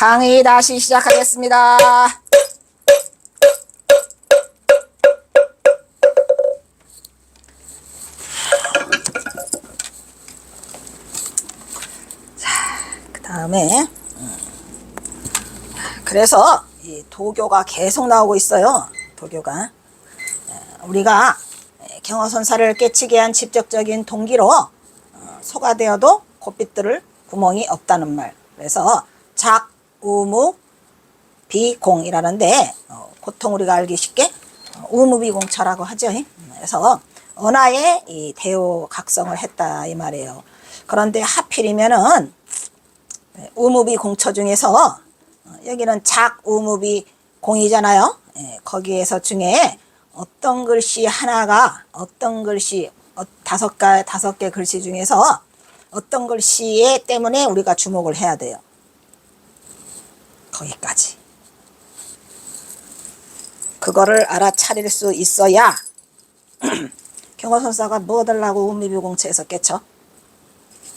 강의 다시 시작하겠습니다. 그 다음에 그래서 이 도교가 계속 나오고 있어요. 도교가 우리가 경어선사를 깨치게 한 직접적인 동기로 소가 되어도 곱빗들을 구멍이 없다는 말. 그래서 작, 우무, 비공이라는데 보통 우리가 알기 쉽게 우무비공처라고 하죠. 그래서 언하에 이 대오각성을 했다 이 말이에요. 그런데 하필이면은 우무비공처 중에서 여기는 작, 우무비공이잖아요. 거기에서 중에 어떤 글씨 하나가 어떤 글씨 다섯 개 글씨 중에서 어떤 글씨에 때문에 우리가 주목을 해야 돼요. 거기까지. 그거를 알아차릴 수 있어야 경어선사가 뭐 하려고 우무비공처에서 깨쳐?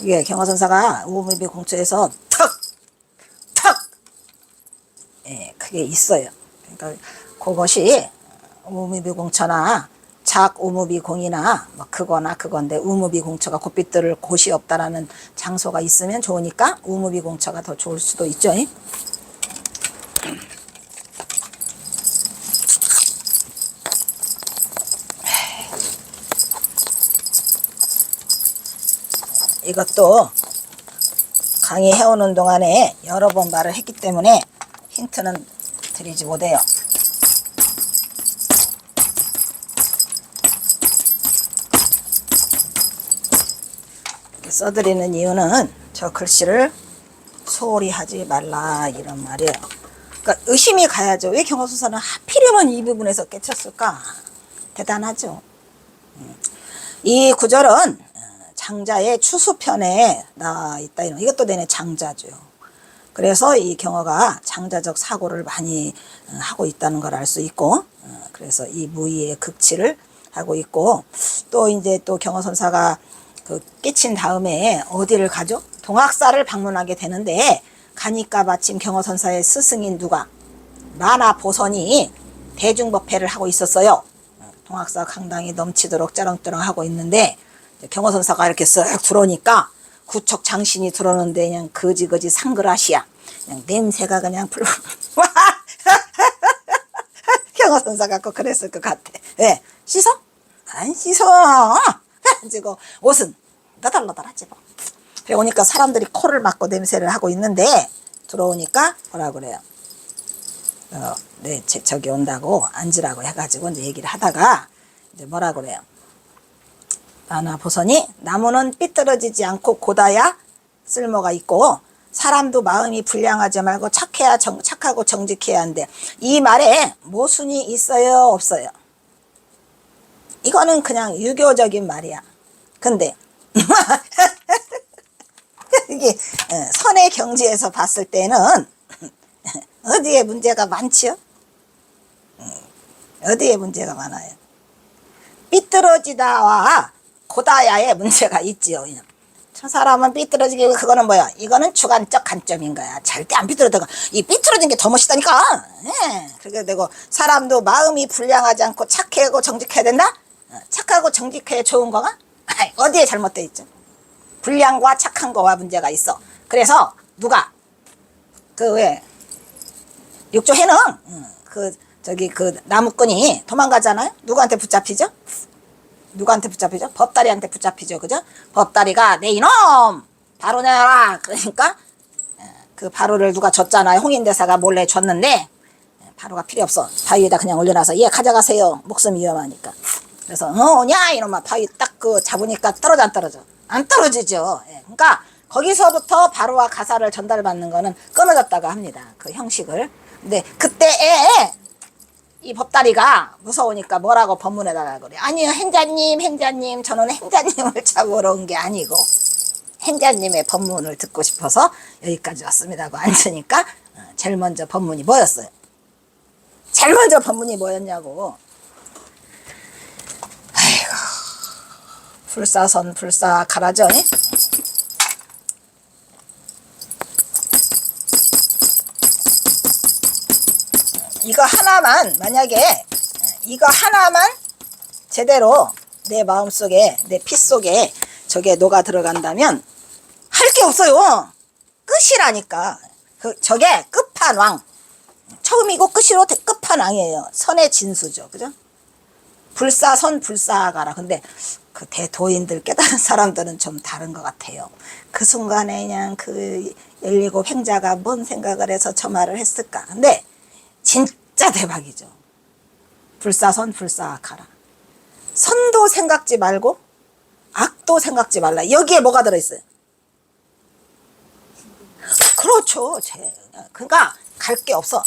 이게 경어선사가 우무비공처에서 턱! 그게 있어요. 그러니까 그것이 우무비공처나 작 우무비공이나 뭐 그거나 그건데 우무비공처가 곱빗들을 곳이 없다라는 장소가 있으면 좋으니까 우무비공처가 더 좋을 수도 있죠. 이것도 강의해오는 동안에 여러 번 말을 했기 때문에 힌트는 드리지 못해요. 써드리는 이유는 저 글씨를 소홀히 하지 말라 이런 말이에요. 그러니까 의심이 가야죠. 왜 경어선사는 하필이면 이 부분에서 깨쳤을까? 대단하죠. 이 구절은 장자의 추수편에 나와 있다. 이것도 내내 장자죠. 그래서 이 경어가 장자적 사고를 많이 하고 있다는 걸 알 수 있고, 그래서 이 무의의 극치를 하고 있고, 또 이제 또 경어선사가 그 깨친 다음에 어디를 가죠? 동학사를 방문하게 되는데, 가니까 마침 경어선사의 스승인 누가? 만화보선이 대중법회를 하고 있었어요. 동학사 강당이 넘치도록 짜렁짜렁 하고 있는데, 경어선사가 이렇게 쓱 들어오니까 구척 장신이 들어오는데 그냥 거지거지 상그라시야. 그냥 냄새가 그냥 불. 경어선사 갖고 그랬을 것 같아. 왜? 씻어? 안 씻어. 가지고 옷은 너덜너덜하지 뭐. 그래 오니까 사람들이 코를 막고 냄새를 하고 있는데 들어오니까 뭐라 그래요? 네, 저기 온다고 앉으라고 해가지고 이제 얘기를 하다가 이제 뭐라 그래요? 만화보선이 나무는 삐뚤어지지 않고 곧아야 쓸모가 있고 사람도 마음이 불량하지 말고 착하고 정직해야 한대. 이 말에 모순이 있어요 없어요? 이거는 그냥 유교적인 말이야. 근데 이게 선의 경지에서 봤을 때는 어디에 문제가 많지요? 어디에 문제가 많아요? 삐뚤어지다와 고다야의 문제가 있지요. 저 사람은 삐뚤어지게 그거는 뭐야? 이거는 주관적 관점인 거야. 절대 안 삐뚤어지고 이 삐뚤어진 게 더 멋있다니까. 그렇게 되고 사람도 마음이 불량하지 않고 착하고 정직해야 된다. 착하고 정직해야 좋은 거가 어디에 잘못돼 있죠? 불량과 착한 거와 문제가 있어. 그래서 누가 그 왜 육조해는 그 나무꾼이 도망가잖아요. 누구한테 붙잡히죠? 누구한테 붙잡히죠? 법다리한테 붙잡히죠. 그죠? 법다리가 내 이놈 바로 내놔라. 그러니까 그 바로를 누가 줬잖아요. 홍인대사가 몰래 줬는데 바로가 필요 없어. 바위에다 그냥 올려놔서 얘 가져가세요. 목숨이 위험하니까. 그래서 오냐 이놈아 바위 딱 그 잡으니까 떨어져 안 떨어져? 안 떨어지죠. 그러니까 거기서부터 바로와 가사를 전달받는 거는 끊어졌다고 합니다. 그 형식을. 근데 그때에 이 법다리가 무서우니까 뭐라고 법문에다가 그래. 아니요 행자님 저는 행자님을 잡으러 온 게 아니고 행자님의 법문을 듣고 싶어서 여기까지 왔습니다 하고 앉으니까 제일 먼저 법문이 뭐였어요? 제일 먼저 법문이 뭐였냐고. 아이고 불사선 불사가라죠. 이거 하나만 만약에 이거 하나만 제대로 내 마음속에 내 피 속에 저게 녹아 들어간다면 할 게 없어요. 끝이라니까. 저게 끝판왕. 처음이고 끝이로 끝판왕이에요. 선의 진수죠. 그죠? 불사선 불사가라. 근데 그 대도인들 깨달은 사람들은 좀 다른 것 같아요. 그 순간에 그냥 그 17 횡자가 뭔 생각을 해서 저 말을 했을까. 근데 진짜 대박이죠. 불사선 불사가라. 선도 생각지 말고 악도 생각지 말라. 여기에 뭐가 들어있어요? 그렇죠. 그러니까 갈 게 없어.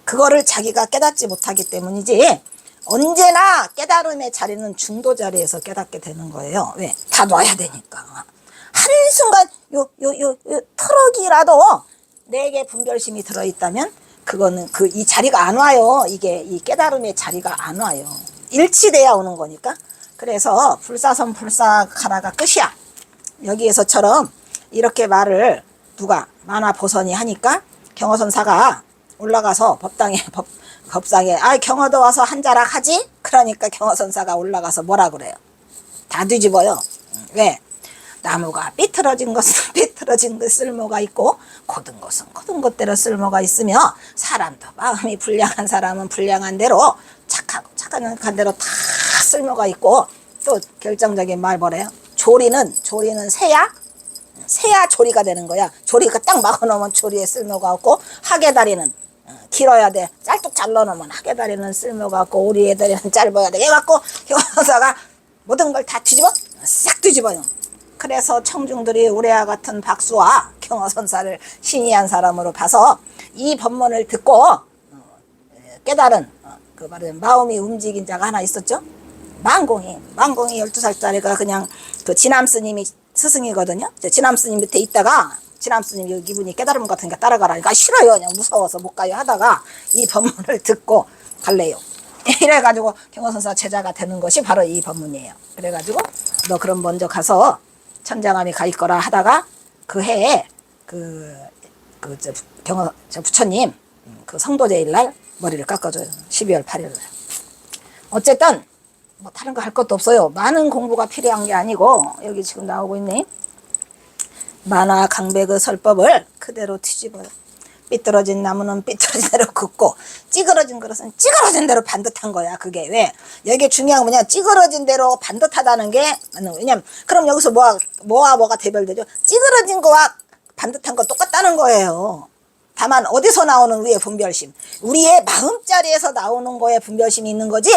그거를 자기가 깨닫지 못하기 때문이지 언제나 깨달음의 자리는 중도 자리에서 깨닫게 되는 거예요. 왜? 다 놔야 되니까. 한순간 요 트럭이라도 내게 분별심이 들어있다면 그거는 이 자리가 안 와요. 이 깨달음의 자리가 안 와요. 일치돼야 오는 거니까. 그래서 불사선 불사가라가 끝이야. 여기에서처럼 이렇게 말을 누가 만화보선이 하니까 경허선사가 올라가서 법상에 경허도 와서 한자락 하지? 그러니까 경허선사가 올라가서 뭐라 그래요? 다 뒤집어요. 왜? 나무가 삐뚤어진 것은 삐뚤어진 그 쓸모가 있고 고든 것은 고든 것대로 쓸모가 있으며 사람도 마음이 불량한 사람은 불량한 대로 착한 대로 다 쓸모가 있고 또 결정적인 말 뭐래요? 조리는 새야 조리가 되는 거야. 조리가 딱 막아놓으면 조리에 쓸모가 없고 하계다리는 길어야 돼. 짤뚝 잘라놓으면 하계다리는 쓸모가 없고 오리의 다리는 짧아야 돼. 해갖고 경허선사가 모든 걸 다 싹 뒤집어요. 그래서 청중들이 우리와 같은 박수와 경허선사를 신이한 사람으로 봐서 이 법문을 듣고 깨달은 그 말은 마음이 움직인 자가 하나 있었죠. 만공이 12살짜리가 그냥 그 진암스님이 스승이거든요. 진암스님 밑에 있다가 진암스님 여기 이분이 깨달음 같으니까 따라가라니까 싫어요. 그냥 무서워서 못 가요 하다가 이 법문을 듣고 갈래요. 이래가지고 경허선사 제자가 되는 것이 바로 이 법문이에요. 그래가지고 너 그럼 먼저 가서 천장암이 가 있거라 하다가 그 해에 부처님 그 성도제일날 머리를 깎아줘요. 12월 8일날. 어쨌든 뭐 다른 거 할 것도 없어요. 많은 공부가 필요한 게 아니고 여기 지금 나오고 있네. 만화 강백의 설법을 그대로 뒤집어요. 삐뚤어진 나무는 삐뚤어진 대로 긋고 찌그러진 그릇은 찌그러진 대로 반듯한 거야. 그게 왜? 여기 중요한 건 뭐냐? 찌그러진 대로 반듯하다는 게 왜냐면 그럼 여기서 뭐가 대별되죠? 찌그러진 거와 반듯한 거 똑같다는 거예요. 다만 어디서 나오는 우리의 분별심? 우리의 마음자리에서 나오는 거에 분별심이 있는 거지.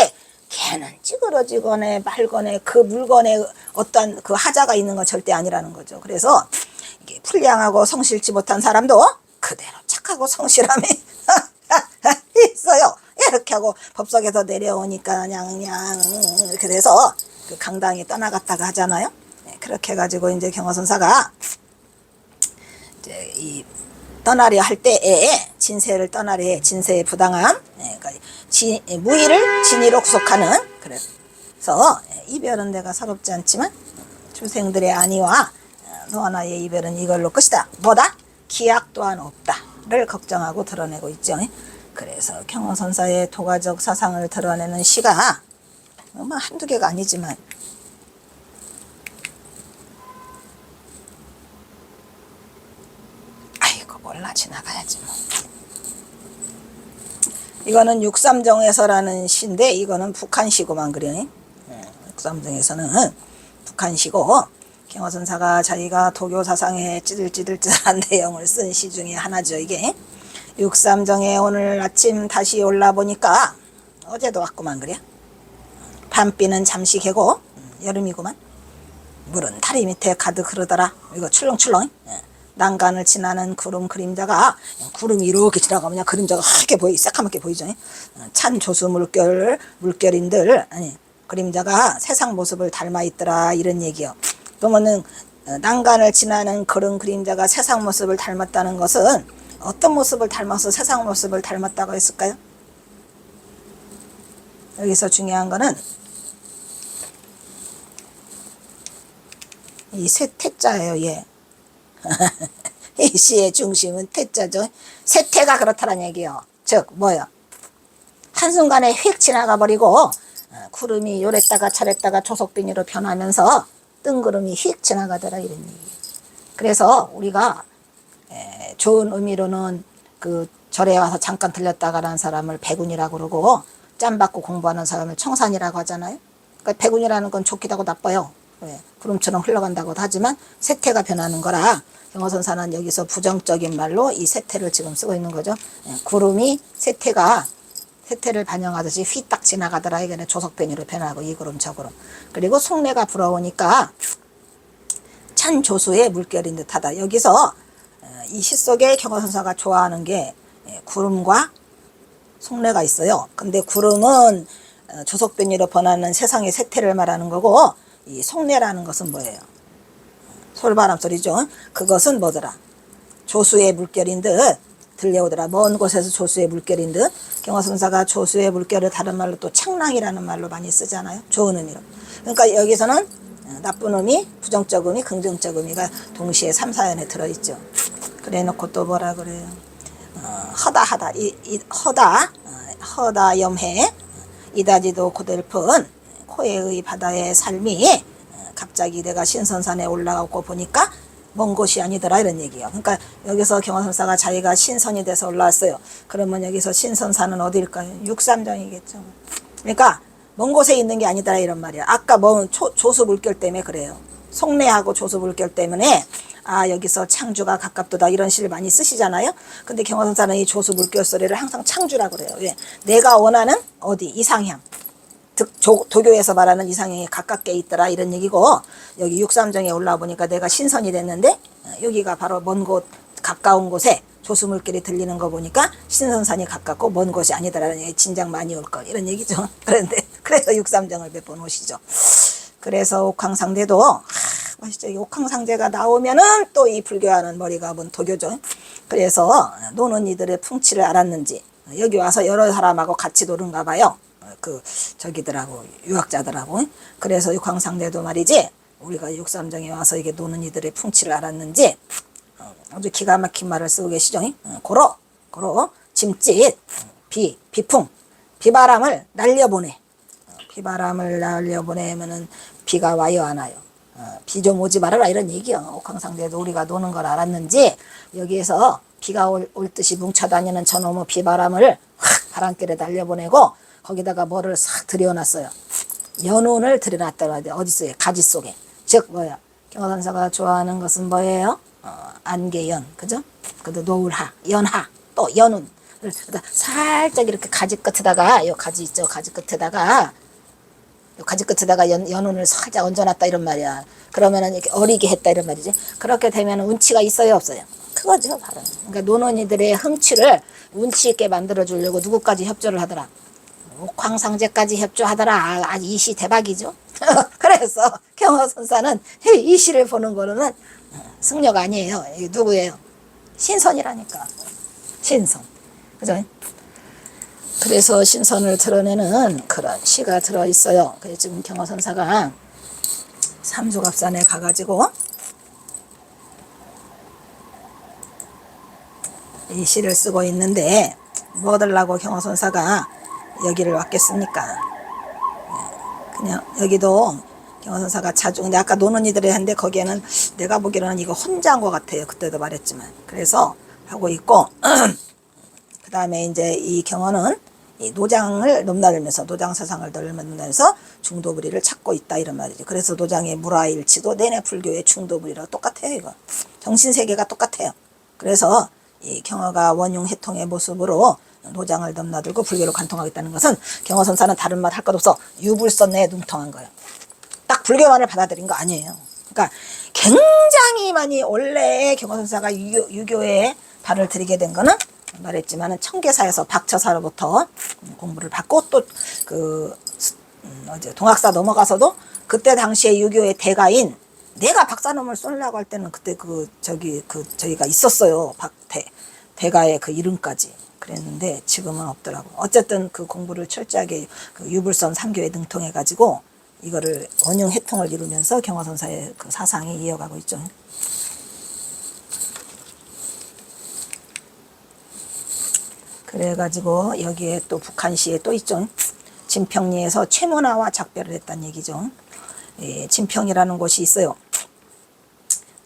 걔는 찌그러지거나 말거나 그 물건에 어떤 그 하자가 있는 건 절대 아니라는 거죠. 그래서 이게 불량하고 성실치 못한 사람도 그대로 착하고 성실함이 있어요. 이렇게 하고 법석에서 내려오니까 그냥 이렇게 돼서 그 강당에 떠나갔다가 하잖아요. 그렇게 해가지고 이제 경허선사가 이제 이 떠나려 할 때에 진세를 떠나려 진세의 부당함, 그러니까 무의를 진의로 구속하는. 그래서 이별은 내가 서럽지 않지만 주생들의 안위와 너와 나의 이별은 이걸로 끝이다. 뭐다? 기약 또한 없다를 걱정하고 드러내고 있죠. 그래서 경허선사의 도가적 사상을 드러내는 시가 뭐 한두 개가 아니지만 아이고 몰라 지나가야지 뭐. 이거는 육삼정에서라는 시인데 이거는 북한시고만 그래. 육삼정에서는 북한시고 경허선사가 자기가 도교 사상에 찌들찌들한 내용을 쓴 시 중에 하나죠. 이게 육삼정에 오늘 아침 다시 올라보니까 어제도 왔구만 그래. 밤비는 잠시 개고 여름이구만. 물은 다리 밑에 가득 흐르더라. 이거 출렁출렁. 난간을 지나는 구름 그림자가 구름이 이렇게 지나가면 그냥 그림자가 하얗게 새까맣게 보이죠. 찬 조수 물결인들 그림자가 세상 모습을 닮아 있더라 이런 얘기요. 그러면은 난간을 지나는 그런 그림자가 세상 모습을 닮았다는 것은 어떤 모습을 닮아서 세상 모습을 닮았다고 했을까요? 여기서 중요한 거는 이 태자예요. 예. 이 시의 중심은 태자죠. 세태가 그렇다는 얘기요. 즉 뭐야, 한순간에 휙 지나가 버리고 구름이 요랬다가 차랬다가 조석빈이로 변하면서 뜬구름이 휙 지나가더라 이런 얘기. 그래서 우리가 좋은 의미로는 그 절에 와서 잠깐 들렸다가라는 사람을 백운이라고 그러고 짬 받고 공부하는 사람을 청산이라고 하잖아요. 그러니까 백운이라는 건 좋기도 하고 나빠요. 구름처럼 흘러간다고도 하지만 세태가 변하는 거라 경어선사는 여기서 부정적인 말로 이 세태를 지금 쓰고 있는 거죠. 구름이 세태를 반영하듯이 휘딱 지나가더라. 이게 조석변이로 변하고 이 구름 저 구름. 그리고 속내가 불어오니까 찬 조수의 물결인 듯하다. 여기서 이 시 속에 경어선사가 좋아하는 게 구름과 속내가 있어요. 근데 구름은 조석변이로 번하는 세상의 세태를 말하는 거고, 이 속내라는 것은 뭐예요? 솔바람 소리죠. 그것은 뭐더라? 조수의 물결인 듯 들려오더라. 먼 곳에서 조수의 물결인 듯. 경어선사가 조수의 물결을 다른 말로 또 창랑이라는 말로 많이 쓰잖아요. 좋은 의미로. 그러니까 여기서는 나쁜 의미, 부정적 의미, 긍정적 의미가 동시에 3, 4연에 들어있죠. 그래 놓고 또 뭐라 그래요? 허다하다, 허다 염해, 이다지도 고델픈, 코에의 바다의 삶이 갑자기 내가 신선산에 올라가고 보니까 먼 곳이 아니더라 이런 얘기예요. 그러니까 여기서 경어선사가 자기가 신선이 돼서 올라왔어요. 그러면 여기서 신선산은 어디일까요? 육삼정이겠죠. 그러니까 먼 곳에 있는 게 아니더라 이런 말이야. 아까 조수 물결 때문에 그래요. 속내하고 조수 물결 때문에 여기서 창주가 가깝도다 이런 시를 많이 쓰시잖아요. 근데 경어선사는 이 조수 물결 소리를 항상 창주라고 그래요. 왜? 내가 원하는 어디 이상향, 도교에서 말하는 이상향이 가깝게 있더라 이런 얘기고, 여기 육삼정에 올라와 보니까 내가 신선이 됐는데 여기가 바로 먼 곳 가까운 곳에 조수 물결이 들리는 거 보니까 신선산이 가깝고 먼 곳이 아니더라는 얘기. 진작 많이 올 걸 이런 얘기죠. 그런데 그래서 육삼정을 몇 번 오시죠. 그래서 옥황상제도 멋있죠. 이 옥황상제가 나오면은 또 이 불교하는 머리가 뭔 도교죠. 그래서 노는 이들의 풍치를 알았는지 여기 와서 여러 사람하고 같이 노는가 봐요. 저기들하고 유학자들하고. 그래서 옥황상제도 말이지, 우리가 육삼정에 와서 이게 노는 이들의 풍치를 알았는지 아주 기가 막힌 말을 쓰고 계시죠. 고로 짐짓 비풍, 비바람을 날려보내. 비바람을 날려보내면은 비가 와요 안 와요? 비 좀 오지 말아라 이런 얘기요. 옥황상제도 우리가 노는 걸 알았는지 여기에서 비가 올 듯이 뭉쳐다니는 저놈의 비바람을 확 바람결에 날려보내고 거기다가 뭐를 싹 들여놨어요. 연운을 들여놨다고 하죠. 어디 있어요? 가지 속에. 즉 뭐야? 경어선사가 좋아하는 것은 뭐예요? 안개연, 그죠? 그도 노을하, 연하, 또 연운. 살짝 이렇게 가지 끝에다가, 요 가지 있죠? 가지 끝에다가 연운을 살짝 얹어놨다 이런 말이야. 그러면은 이렇게 어리게 했다 이런 말이지. 그렇게 되면 운치가 있어요, 없어요? 그거죠, 바로. 그러니까 노는이들의 흥치를 운치 있게 만들어주려고 누구까지 협조를 하더라? 옥황상제까지 협조하더라. 이 시 대박이죠. 그래서 경어선사는 이 시를 보는 거는 승려가 아니에요. 이게 누구예요? 신선이라니까. 신선. 그죠? 그래서 신선을 드러내는 그런 시가 들어있어요. 그래서 지금 경어선사가 삼수갑산에 가가지고 이 시를 쓰고 있는데 뭐 하려고 경어선사가 여기를 왔겠습니까? 그냥 여기도 경어선사가 자주, 근데 아까 노는 이들이 했는데 거기에는 내가 보기로는 이거 혼자 한 것 같아요. 그때도 말했지만. 그래서 하고 있고 그 다음에 이제 이 경어는 이 노장을 넘나들면서 노장 사상을 넘나들면서 중도부리를 찾고 있다 이런 말이죠. 그래서 노장의 무라일치도 내내 불교의 중도부리랑 똑같아요. 이거 정신세계가 똑같아요. 그래서 이 경어가 원흉해통의 모습으로 노장을 넘나들고 불교를 관통하겠다는 것은 경어선사는 다른 말 할 것 없어 유불선내에 능통한 거예요. 딱 불교만을 받아들인 거 아니에요. 그러니까 굉장히 많이 원래 경어선사가 유교에 발을 들이게 된 거는 말했지만은 청계사에서 박처사로부터 공부를 받고 또 동학사 넘어가서도 그때 당시에 유교의 대가인, 내가 박사놈을 쏠려고 할 때는 그때 저기가 있었어요. 대가의 그 이름까지. 그랬는데 지금은 없더라고. 어쨌든 그 공부를 철저하게 유불선 3교에 능통해 가지고 이거를 원흉해통을 이루면서 경어선사의 그 사상이 이어가고 있죠. 그래가지고 여기에 또 북한시에 또 있죠. 진평리에서 최문화와 작별을 했다는 얘기죠. 예, 진평이라는 곳이 있어요.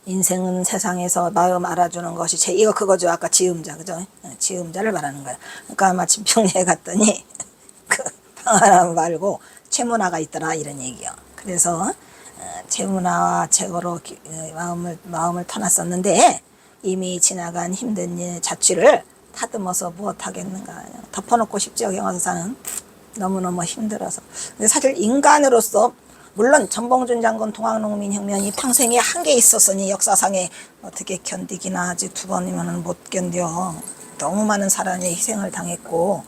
인생은 세상에서 마음 알아주는 것이 이거 그거죠. 아까 지음자, 그죠? 지음자를 말하는 거야. 그러니까 아마 진평리에 갔더니 그 방하나 말고 최문화가 있더라 이런 얘기요. 그래서 최문화와 최고로 마음을 터놨었는데 이미 지나간 힘든 일 자취를 다듬어서 무엇하겠는가. 덮어놓고 싶죠. 경화선사는 너무너무 힘들어서. 근데 사실 인간으로서 물론 전봉준 장군 동학농민혁명이 평생에 한계 있었으니 역사상에 어떻게 견디기나 하지. 두 번이면 못 견뎌. 너무 많은 사람이 희생을 당했고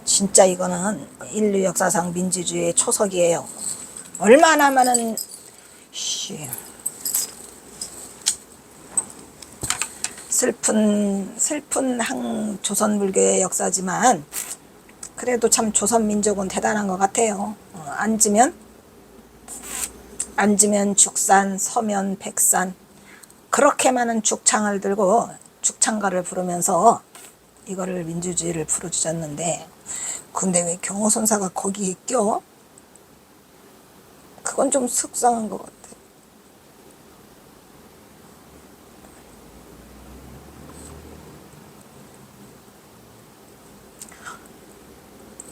진짜 이거는 인류 역사상 민주주의의 초석이에요. 얼마나 많은 슬픈 조선불교의 역사지만 그래도 참 조선민족은 대단한 것 같아요. 앉으면 죽산, 서면 백산, 그렇게 많은 죽창을 들고 죽창가를 부르면서 이거를 민주주의를 부르짖었는데, 근데 왜 경호선사가 거기에 껴? 그건 좀 속상한 것 같아.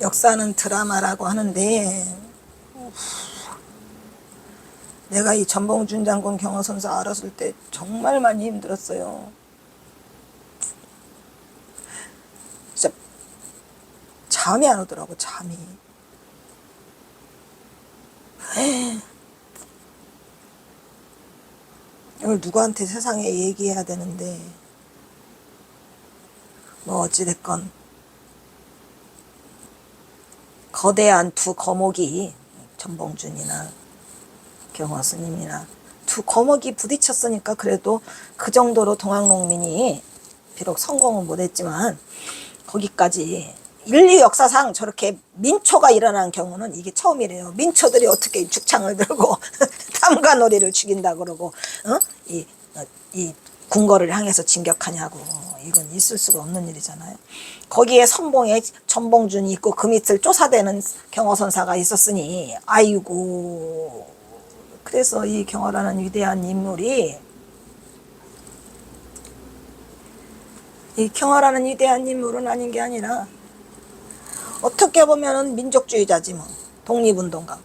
역사는 드라마라고 하는데 내가 이 전봉준 장군 경호선사 알았을 때 정말 많이 힘들었어요. 진짜 잠이 안 오더라고, 잠이. 이걸 누구한테 세상에 얘기해야 되는데 뭐 어찌됐건 거대한 두 거목이 전봉준이나 경화스님이나 두 거목이 부딪혔으니까 그래도 그 정도로 동학농민이 비록 성공은 못했지만 거기까지 인류 역사상 저렇게 민초가 일어난 경우는 이게 처음이래요. 민초들이 어떻게 죽창을 들고 탐관오리를 죽인다 그러고 이 궁궐을 향해서 진격하냐고. 이건 있을 수가 없는 일이잖아요. 거기에 선봉에 전봉준이 있고 그 밑을 쫓아대는 경호선사가 있었으니 아이고. 그래서 이 경호라는 위대한 인물이 은 아닌 게 아니라 어떻게 보면은 민족주의자지 뭐. 독립운동가.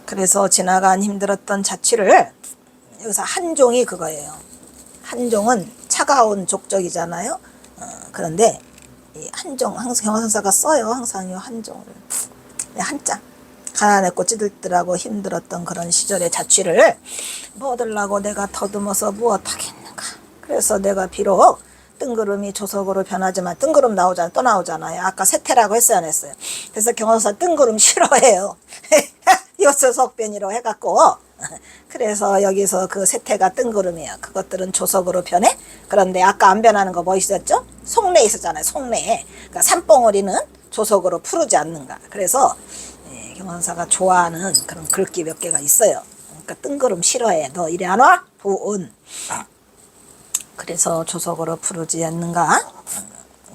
그래서 지나간 힘들었던 자취를 여기서 한종이 그거예요. 한종은 차가운 족적이잖아요. 그런데 이 한종, 항상 경화선사가 써요. 항상 이 한종을. 한자. 가난했고 찌들더라고 힘들었던 그런 시절의 자취를 뭐 얻으려고 내가 더듬어서 무엇하겠는가. 그래서 내가 비록 뜬구름이 조석으로 변하지만 뜬구름 또 나오잖아요. 아까 세태라고 했어요, 안 했어요? 그래서 경화선사 뜬구름 싫어해요. 요소석변이로 해갖고 그래서 여기서 그 세태가 뜬구름이에요. 그것들은 조석으로 변해. 그런데 아까 안 변하는 거 뭐 있었죠? 속내 있었잖아요. 속내. 그러니까 산봉우리는 조석으로 푸르지 않는가. 그래서 경환사가 좋아하는 그런 글귀 몇 개가 있어요. 그러니까 뜬구름 싫어해. 너 이리 안 와? 도은. 그래서 조석으로 푸르지 않는가.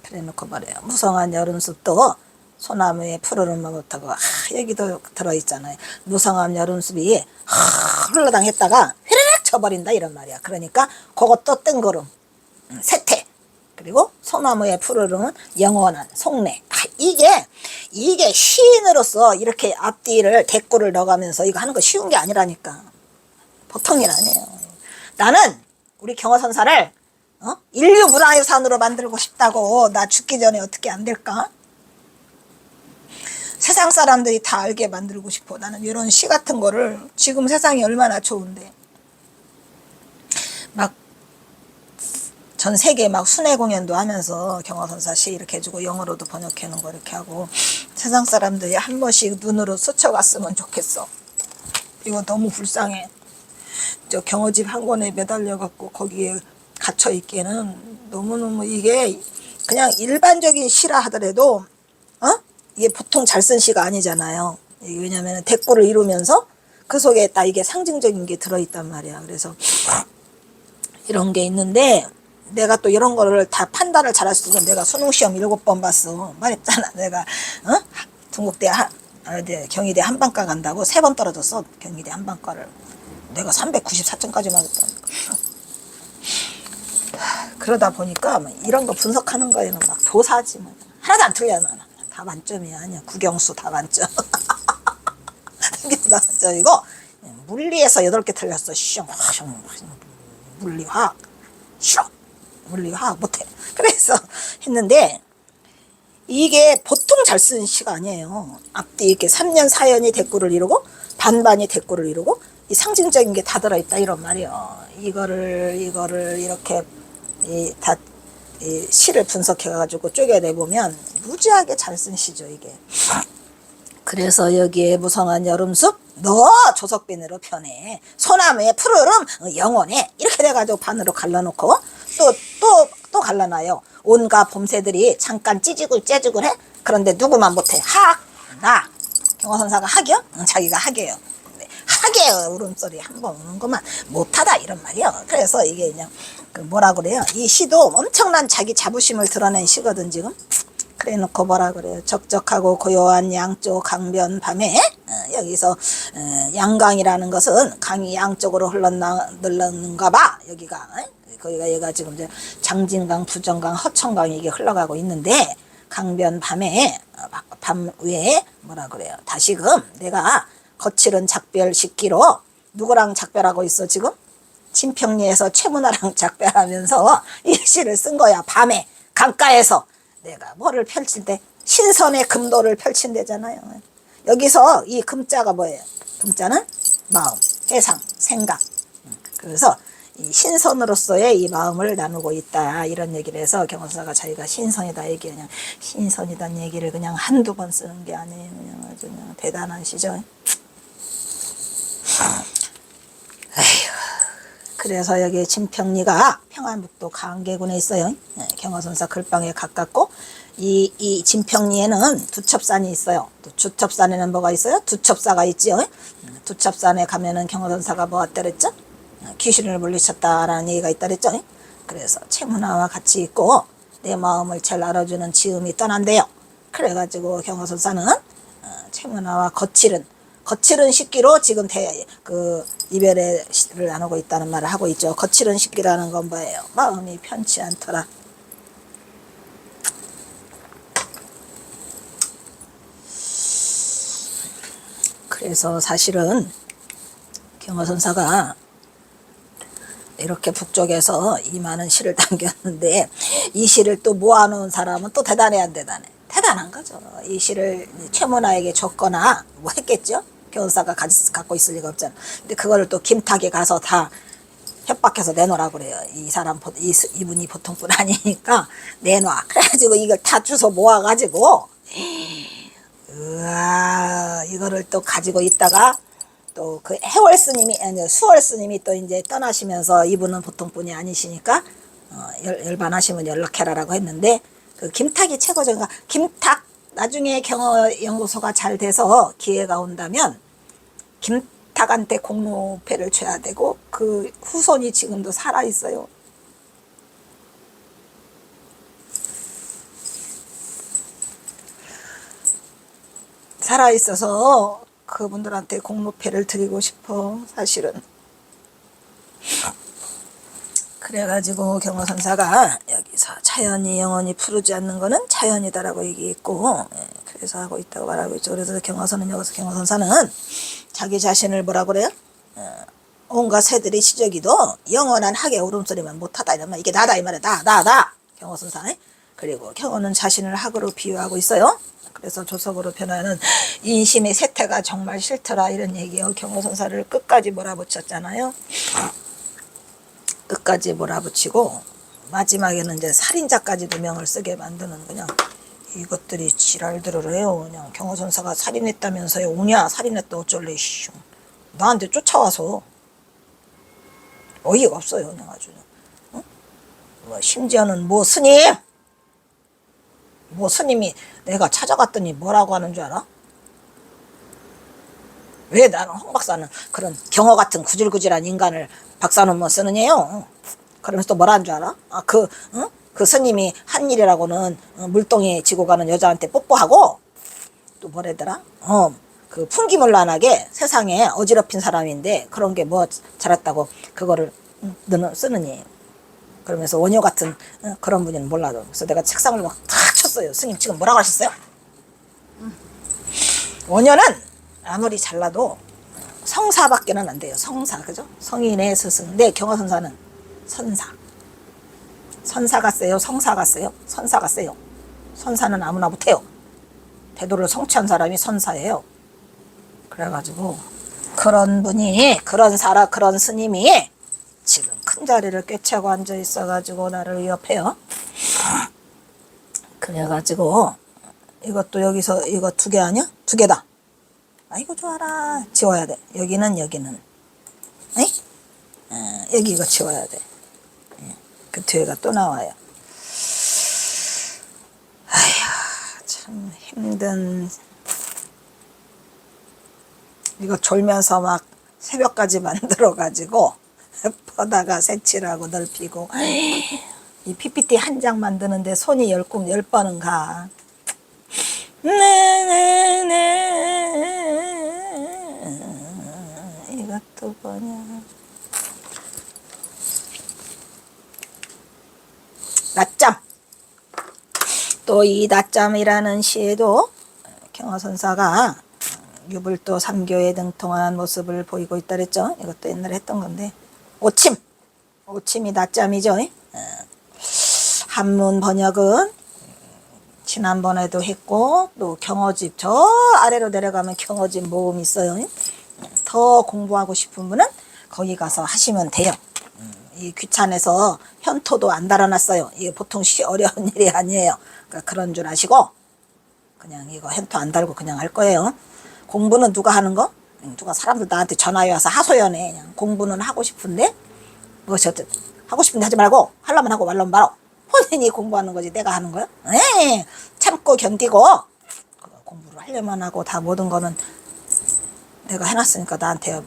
그래 놓고 말해요. 무성한 여름숲도 소나무에 푸르름을 못하고 여기도 들어있잖아요. 무성한 여름숲이 흘러당했다가 휘르륵 쳐버린다 이런 말이야. 그러니까 그것도 뜬구름, 세태, 그리고 소나무의 푸르름은 영원한 속내. 이게 시인으로서 이렇게 앞뒤를 대꾸를 넣어가면서 이거 하는 거 쉬운 게 아니라니까. 보통 일 아니에요. 나는 우리 경화선사를 인류 문화유산으로 만들고 싶다고. 나 죽기 전에 어떻게 안 될까? 세상 사람들이 다 알게 만들고 싶어. 나는 이런 시 같은 거를. 지금 세상이 얼마나 좋은데 막 전 세계 막 순회 공연도 하면서 경화선사 시 이렇게 해주고 영어로도 번역해 놓은 거 이렇게 하고 세상 사람들이 한 번씩 눈으로 스쳐갔으면 좋겠어. 이거 너무 불쌍해. 저 경어집 한 권에 매달려 갖고 거기에 갇혀 있기에는 너무너무. 이게 그냥 일반적인 시라 하더라도 이게 보통 잘 쓴 시가 아니잖아요. 왜냐하면 대꾸를 이루면서 그 속에 딱 이게 상징적인 게 들어있단 말이야. 그래서 이런 게 있는데 내가 또 이런 거를 다 판단을 잘할 수 있어. 내가 수능 시험 7번 봤어. 말했잖아. 내가 중국대 경희대 한방과 간다고 3번 떨어졌어. 경희대 한방과를. 내가 394점까지 맞았다니까. 그러다 보니까 뭐 이런 거 분석하는 거에는 막 도사지 뭐. 하나도 안 틀려. 나는 다 만점이야. 아니야. 국영수 다 만점. 다 만점이고 물리에서 8개 틀렸어. 물리화학 싫어. 물리화학 못해. 그래서 했는데 이게 보통 잘 쓴 시가 아니에요. 앞뒤 이렇게 3년 4년이 대꾸를 이루고 반반이 대꾸를 이루고 이 상징적인 게 다 들어있다 이런 말이요. 이거를 이렇게 이 시를 분석해가지고 쪼개내보면 무지하게 잘 쓴 시죠 이게. 그래서 여기에 무성한 여름숲 너 조석빈으로 편해. 소나무의 푸르름 영원해. 이렇게 돼가지고 반으로 갈라놓고 또 갈라놔요. 온갖 봄새들이 잠깐 찌지굴 해. 그런데 누구만 못해? 나 경화선사가 학이요? 자기가 학이에요. 학이에요. 울음소리 한 번 우는 것만 못하다 이런 말이요. 그래서 이게 그냥 뭐라 그래요? 이 시도 엄청난 자기 자부심을 드러낸 시거든 지금. 그래 놓고 뭐라 그래요? 적적하고 고요한 양쪽 강변 밤에 여기서 양강이라는 것은 강이 양쪽으로 흘러나는가 봐. 거기가 얘가 지금 이제 장진강, 부정강, 허천강이 이게 흘러가고 있는데 강변 밤에 밤 위에 뭐라 그래요? 다시금 내가 거칠은 작별 식기로 누구랑 작별하고 있어 지금? 진평리에서 최문화랑 작별하면서 이 시를 쓴 거야. 밤에 강가에서 내가 뭐를 펼칠 때 신선의 금도를 펼친대잖아요. 여기서 이 금자가 뭐예요? 금자는 마음, 해상, 생각. 그래서 이 신선으로서의 이 마음을 나누고 있다 이런 얘기를 해서 경호사가 자기가 신선이다 얘기 그냥 신선이란 얘기를 그냥 한두 번 쓰는 게 아니에요. 그냥 아주 그냥 대단한 시죠. 그래서 여기 진평리가 평안북도 강계군에 있어요. 경화선사 글방에 가깝고 이 진평리에는 두첩산이 있어요. 또 주첩산에는 뭐가 있어요? 두첩사가 있지요. 두첩산에 가면은 경화선사가 뭐 왔다 그랬죠? 귀신을 물리쳤다라는 얘기가 있다 그랬죠. 그래서 최문화와 같이 있고 내 마음을 잘 알아주는 지음이 떠난대요. 그래가지고 경화선사는 최문화와 거칠은 식기로 지금 이별의 시를 나누고 있다는 말을 하고 있죠. 거칠은 식기라는 건 뭐예요? 마음이 편치 않더라. 그래서 사실은 경화선사가 이렇게 북쪽에서 이 많은 시를 담겼는데 이 시를 또 모아놓은 사람은 또 대단해 안 대단해? 대단한 거죠. 이 시를 최문화에게 줬거나 뭐 했겠죠. 경화선사가 갖고 있을 리가 없잖아. 근데 그거를 또 김탁에 가서 다 협박해서 내놓으라고 그래요. 이분이 보통 분 아니니까 내놔. 그래가지고 이걸 다 주워 모아가지고 이거를 또 가지고 있다가 또 그 해월 스님이 아니 수월 스님이 또 이제 떠나시면서 이분은 보통 분이 아니시니까 열반하시면 연락해라라고 했는데 그 김탁이 최고죠. 그러니까 김탁 나중에 경허연구소가 잘 돼서 기회가 온다면 김탁한테 공로패를 줘야 되고 그 후손이 지금도 살아 있어요. 살아 있어서 그분들한테 공로패를 드리고 싶어 사실은. 그래가지고 경허선사가 여기서 자연이 영원히 푸르지 않는 거는 자연이다라고 얘기했고 그래서 하고 있다고 말하고 있죠. 그래서 경허선사는 자기 자신을 뭐라 그래요? 온갖 새들이 시적이도 영원한 학의 울음소리만 못하다 이런 말. 이게 나다 이 말이야. 나 경허선사네. 그리고 경허는 자신을 학으로 비유하고 있어요. 그래서 조석으로 변하는 인심의 세태가 정말 싫더라 이런 얘기예요. 경허선사를 끝까지 몰아붙였잖아요. 끝까지 몰아붙이고 마지막에는 이제 살인자까지 누명을 쓰게 만드는 그냥 이것들이 지랄들을 해요. 그냥 경허선사가 살인했다면서요. 오냐 살인했다 어쩔래. 나한테 쫓아와서 어이가 없어요. 그냥 아주. 응? 뭐 심지어는 뭐 스님이 내가 찾아갔더니 뭐라고 하는 줄 알아? 왜 나는 황 박사는 그런 경어 같은 구질구질한 인간을 박사논문 쓰느냐요. 그러면서 또 뭐라는 줄 알아? 응? 그 스님이 한 일이라고는 물동이 지고 가는 여자한테 뽀뽀하고 또 뭐래더라? 그 풍기문란하게 세상에 어지럽힌 사람인데 그런 게 뭐 잘했다고 그거를 너는 쓰느니. 그러면서 원효 같은 그런 분이는 몰라도. 그래서 내가 책상을 막 탁 쳤어요. 스님 지금 뭐라고 하셨어요? 원효는 아무리 잘나도 성사밖에는 안 돼요. 성사, 그죠? 성인의 스승. 네, 경화선사는 선사. 선사가 세요? 성사가 세요? 선사가 세요. 선사는 아무나 못해요. 대도를 성취한 사람이 선사예요. 그래가지고 그런 분이 그런 스님이 지금 큰 자리를 꿰차고 앉아 있어가지고 나를 위협해요. 그래가지고 이것도 여기서 이거 2개 아니야? 2개다. 아이고 좋아라. 지워야 돼. 여기는 에이? 여기 이거 지워야 돼. 그 뒤에가 또 나와요. 아휴 참 힘든. 이거 졸면서 막 새벽까지 만들어가지고 퍼다가 색칠하고 넓히고 이 PPT 한 장 만드는데 손이 10번은 가. 이것도 뭐냐. 낮잠. 또 이 낮잠이라는 시에도 경화선사가 유불도 3교에 등통한 모습을 보이고 있다 그랬죠. 이것도 옛날에 했던 건데. 오침이 낮잠이죠. 한문 번역은 지난번에도 했고 또 경어집 저 아래로 내려가면 경어집 모음이 있어요. 더 공부하고 싶은 분은 거기 가서 하시면 돼요. 이 귀찮아서 현토도 안 달아놨어요. 이게 보통 어려운 일이 아니에요. 그러니까 그런 줄 아시고 그냥 이거 현토 안 달고 그냥 할 거예요. 공부는 누가 하는 거? 누가 사람들 나한테 전화해 와서 하소연해. 그냥 공부는 하고 싶은데 뭐지 어쨌든 하고 싶은데 하지 말고 하려면 하고 말려면 말어. 본인이 공부하는 거지 내가 하는 거야? 참고 견디고 공부를 하려면 하고 다 모든 거는 내가 해놨으니까 나한테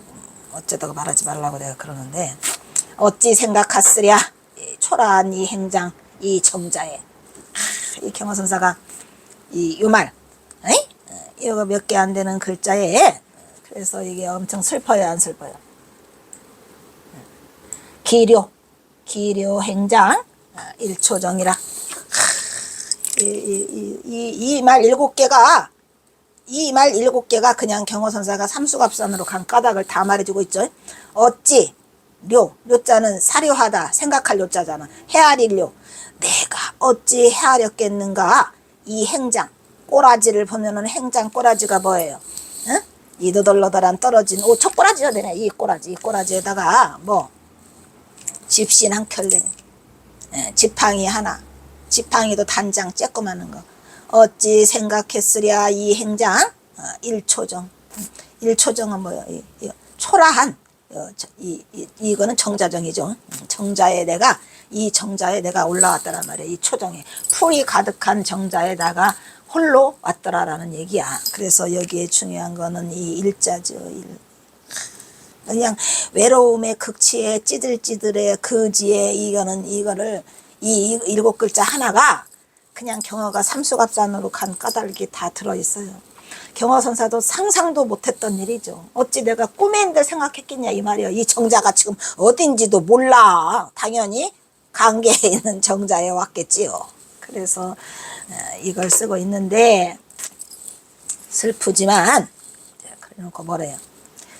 어쩌다가 말하지 말라고 내가 그러는데 어찌 생각하쓰랴 이 초라한 이 행장 이 정자에 이 경화선사가 이 요말 이거 몇 개 안 되는 글자에 그래서 이게 엄청 슬퍼요 안 슬퍼요? 기료 행장 1초정이라 이 말 7개가 이 말 7개가 그냥 경호선사가 삼수갑산으로 간 까닭을 다 말해주고 있죠. 어찌 료자는 사료하다 생각할 료자잖아. 헤아릴 료 내가 어찌 헤아렸겠는가. 이 행장 꼬라지를 보면은 행장 꼬라지가 뭐예요? 응? 이 너덜너덜한 떨어진 첫 꼬라지가 되네. 이 꼬라지에다가 뭐 집신 한 켤레 지팡이 하나 지팡이도 단장 쬐끄마는 거 어찌 생각했으랴 이 행장 1초정 1초정은 뭐야? 초라한 이거는 정자정이죠. 정자에 내가 이 정자에 내가 올라왔더란 말이야. 이 초정에 풀이 가득한 정자에다가 홀로 왔더라라는 얘기야. 그래서 여기에 중요한 거는 이 일자죠. 그냥 외로움의 극치에 찌들찌들의 그지에 이거를 이 7글자 하나가 그냥 경어가 삼수갑산으로 간 까닭이 다 들어있어요. 경화선사도 상상도 못했던 일이죠. 어찌 내가 꿈인데 생각했겠냐 이 말이야. 이 정자가 지금 어딘지도 몰라. 당연히 강계에 있는 정자에 왔겠지요. 그래서 이걸 쓰고 있는데 슬프지만 그래놓고 뭐래요.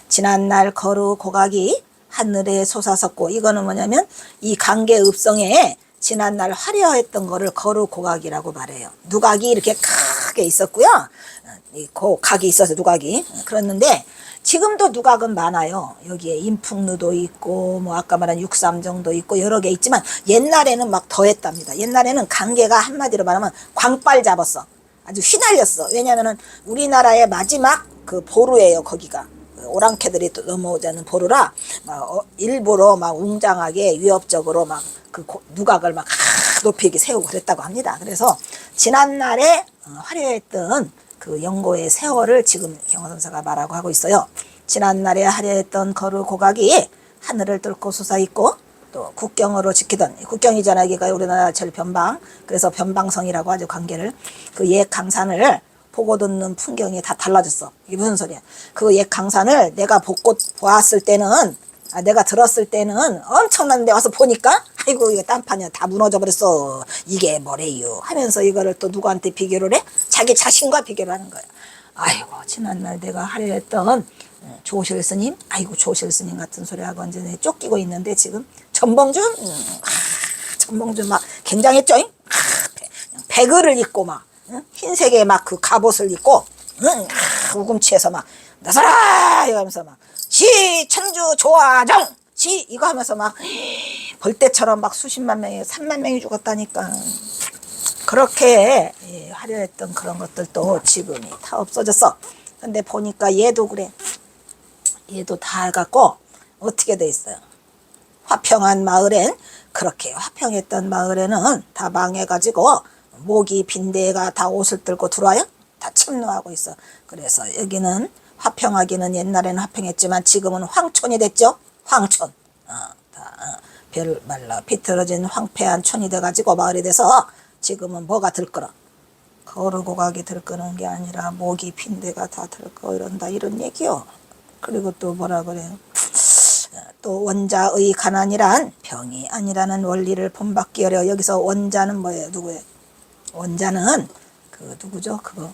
지난날 거루 고각이 하늘에 솟아섰고 이거는 뭐냐면 이 강계 읍성에 지난날 화려했던 거를 거루 고각이라고 말해요. 누각이 이렇게 크게 있었고요. 각이 있어서 누각이 그랬는데 지금도 누각은 많아요. 여기에 인풍루도 있고 뭐 아까 말한 육삼정도 있고 여러 개 있지만 옛날에는 막 더했답니다. 옛날에는 강계가 한마디로 말하면 광빨 잡았어. 아주 휘날렸어. 왜냐면은 우리나라의 마지막 그 보루예요. 거기가 오랑캐들이 또 넘어오자는 보루라 막 일부러 막 웅장하게 위협적으로 막 그 누각을 막 높이 세우고 그랬다고 합니다. 그래서 지난날에 화려했던 그 영고의 세월을 지금 경화선사가 말하고 하고 있어요. 지난날에 화려했던 거루 고각이 하늘을 뚫고 솟아있고 또 국경으로 지키던, 국경이잖아 여기가 우리나라 제일 변방, 그래서 변방성이라고 하죠. 관계를. 그 옛 강산을 보고 듣는 풍경이 다 달라졌어. 이게 무슨 소리야? 그 옛 강산을 내가 보았을 때는, 내가 들었을 때는 엄청난데 와서 보니까 아이고 이거 딴판이야, 다 무너져 버렸어, 이게 뭐래요 하면서 이거를 또 누구한테 비교를 해? 자기 자신과 비교를 하는 거야. 아이고 지난날 내가 하려 했던 조실 스님, 아이고 조실 스님 같은 소리하고 이제 쫓기고 있는데 지금 전봉준, 전봉준 막 굉장했죠. 배글을 입고 막 흰색의 막 그 갑옷을 입고 우금치에서 막 나서라 이러면서 막 시 천주 조화정 시 이거 하면서 막 벌떼처럼 막 수십만 명이 3만 명이 죽었다니까. 그렇게 하려 했던 그런 것들도 지금이 다 없어졌어. 근데 보니까 얘도 그래. 얘도 다 해갖고 어떻게 돼 있어요? 화평한 마을엔, 그렇게 화평했던 마을에는 다 망해가지고 모기 빈대가 다 옷을 들고 들어와요. 다 침노하고 있어. 그래서 여기는 화평하기는 옛날에는 화평했지만 지금은 황촌이 됐죠. 황촌. 별 말라 비틀어진 황폐한 촌이 돼가지고 마을이 돼서 지금은 뭐가 들끓어? 거르고 가기 들끄는 게 아니라 모기 빈대가 다 들끓어 이런다, 이런 얘기요. 그리고 또 뭐라 그래요? 또 원자의 가난이란 병이 아니라는 원리를 본받기 어려워. 여기서 원자는 뭐예요? 누구예요? 원자는 그 누구죠? 그거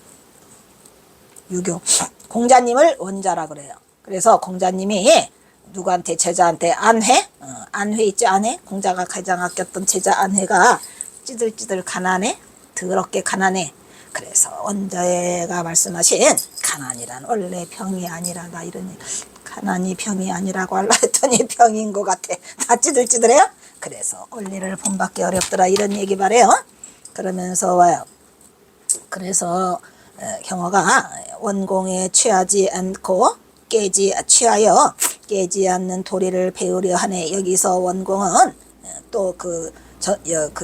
유교 공자님을 원자라 그래요. 그래서 공자님이 누구한테, 제자한테 안회, 안회 있죠, 안회. 공자가 가장 아꼈던 제자 안회가 찌들찌들 가난해, 더럽게 가난해. 그래서 원자가 말씀하신 가난이란 원래 병이 아니라다, 이런 얘기. 가난이 병이 아니라고 하려 했더니 병인 것 같아. 다 찌들찌들해요. 그래서 원리를 본받기 어렵더라, 이런 얘기 말해요. 그러면서 와요. 그래서 경어가 원공에 취하지 않고 취하여 깨지 않는 도리를 배우려 하네. 여기서 원공은 또 그